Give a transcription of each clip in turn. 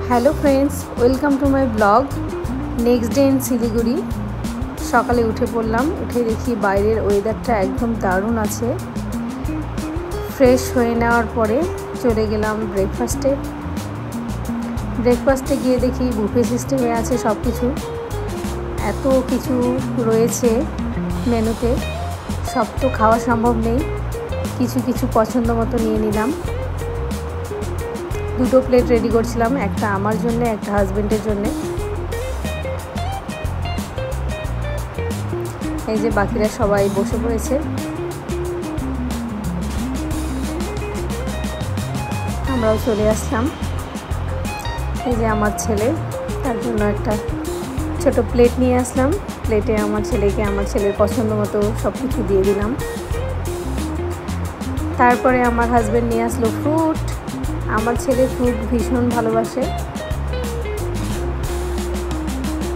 Hello friends, welcome to my blog. Next day in Siliguri. সকালে উঠে পড়লাম, উঠে দেখি বাইরের ওয়েদারটা একদম দারুণ আছে। ফ্রেশ হয়ে নেওয়ার পরে চলে গেলাম ব্রেকফাস্টে গিয়ে দেখি বুফে সিস্টেমে আছে সব কিছু। এত কিছু রয়েছে মেনুতে, সব তো খাওয়া সম্ভব নেই, কিছু কিছু পছন্দ মতো নিয়ে নিলাম। দুটো প্লেট রেডি করছিলাম, একটা আমার জন্য, একটা হাজবেন্ডের জন্য। এই যে বাকিরা সবাই বসে পড়েছে, আমরাও চলে আসলাম। এই যে আমার ছেলে, তার জন্য একটা ছোট প্লেট নিয়ে আসলাম। প্লেটে আমার ছেলের পছন্দ মতো সব কিছু দিয়ে দিলাম। তারপরে আমার হাজবেন্ড নিয়ে আসলো ফ্রুট। আমার ছেলে ফ্রুট ভীষণ ভালোবাসে।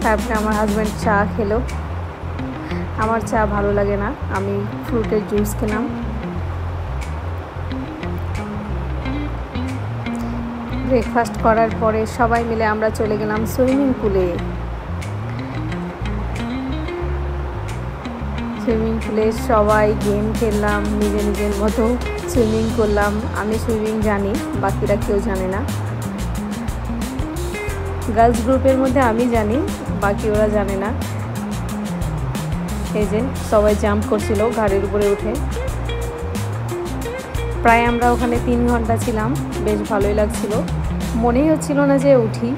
তারপরে আমার হাজব্যান্ড চা খেলো। আমার চা ভালো লাগে না, আমি ফ্রুটের জুস খেলাম। ব্রেকফাস্ট করার পরে সবাই মিলে আমরা চলে গেলাম সুইমিং পুলে। সবাই গেম খেললাম, নিজের মতো সুইমিং করলাম। আমি সুইমিং জানি, বাকিরা কেউ জানে না। গার্লস গ্রুপের মধ্যে আমি জানি, বাকি ওরা জানে না। এই যে সবাই জাম্প করছিল ঘাড়ের উপরে উঠে। প্রায় আমরা ওখানে 3 ঘন্টা ছিলাম, বেশ ভালোই লাগছিল, মনেই হচ্ছিল না যে উঠি।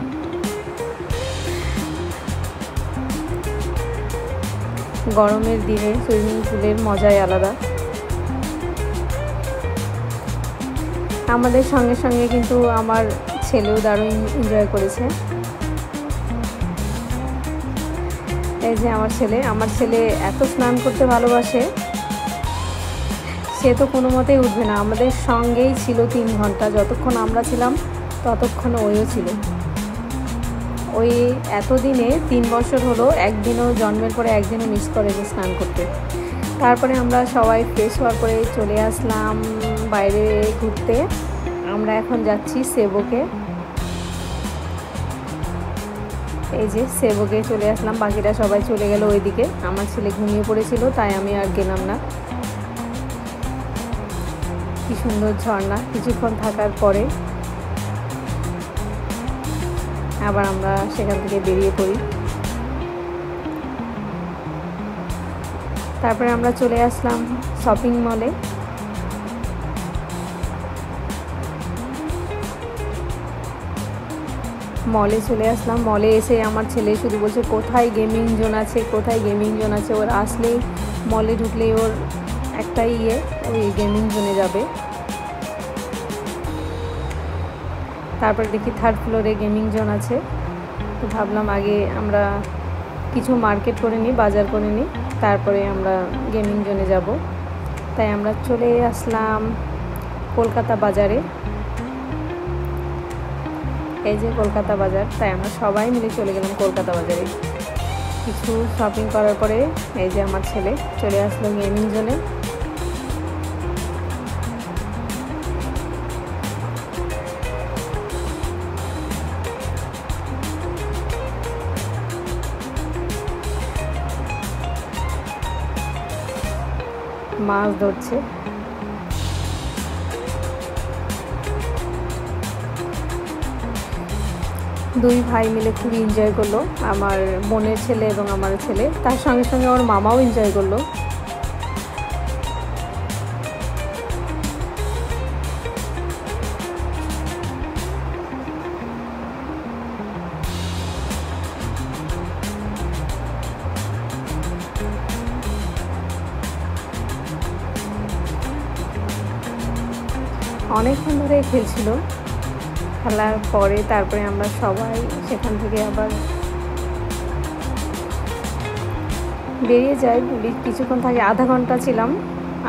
গরমের দিনে সুইমিং পুলের মজাই আলাদা। আমাদের সঙ্গে সঙ্গে কিন্তু আমার ছেলেও দারুণ এনজয় করেছে। এই যে আমার ছেলে এত স্নান করতে ভালোবাসে, সে তো কোনো মতেই উঠবে না। আমাদের সঙ্গেই ছিল 3 ঘন্টা, যতক্ষণ আমরা ছিলাম ততক্ষণ ওইও ছিল। ওই এতদিনে 3 বছর হলো, একদিনও, জন্মের পরে একদিনও মিস করেনি স্নান করতে। তারপরে আমরা সবাই ফ্রেশ হওয়ার পরে চলে আসলাম বাইরে ঘুরতে। আমরা এখন যাচ্ছি সেবোকে। এই যে সেবোকে চলে আসলাম, বাকিরা সবাই চলে গেল ওইদিকে। আমার ছেলে ঘুমিয়ে পড়েছিল, তাই আমি আর গেলাম না। কি সুন্দর ঝর্ণা। কিছুক্ষণ থাকার পরে আবার আমরা সেখান থেকে বেরিয়ে পড়ি। তারপরে আমরা চলে আসলাম শপিং মলে। চলে আসলাম। মলে এসে আমার ছেলে শুধু বলছে কোথায় গেমিং জোন আছে, কোথায় গেমিং জোন আছে। ওর আসলেই, মলে ঢুকলেই ওর একটাই ওই গেমিং জোনে যাবে। তারপর দেখি 3rd ফ্লোরে গেমিং জোন আছে। তো ভাবলাম আগে আমরা কিছু মার্কেট করে নিই, বাজার করে নিই, তারপরে আমরা গেমিং জোনে যাব। তাই আমরা চলে আসলাম কলকাতা বাজারে। এই যে কলকাতা বাজার, তাই আমরা সবাই মিলে চলে গেলাম কলকাতা বাজারে। কিছু শপিং করার পরে এই যে আমার ছেলে চলে আসলো গেমিং জোনে। মাছ ধরছে। দুই ভাই মিলে খুবই এনজয় করলো, আমার বোনের ছেলে এবং আমার ছেলে। তার সঙ্গে সঙ্গে ওর মামাও এনজয় করলো। অনেকক্ষণ ধরে খেলছিল। খেলার পরে তারপরে আমরা সবাই সেখান থেকে আবার বেরিয়ে যাই। কিছুক্ষণ থাকে, আধা ঘন্টা ছিলাম।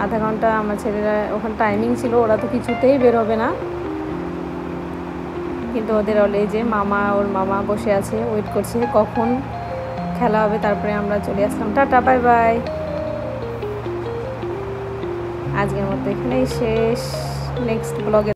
আধা ঘন্টা আমার ছেলেরা, ওখানে টাইমিং ছিল, ওরা তো কিছুতেই বেরোবে না। কিন্তু ওদের এই যে ওর মামা বসে আছে, ওয়েট করছে কখন খেলা হবে। তারপরে আমরা চলে আসলাম। Tata, bye bye. আজকের মতো এখানেই শেষ। নেক্সট ব্লগে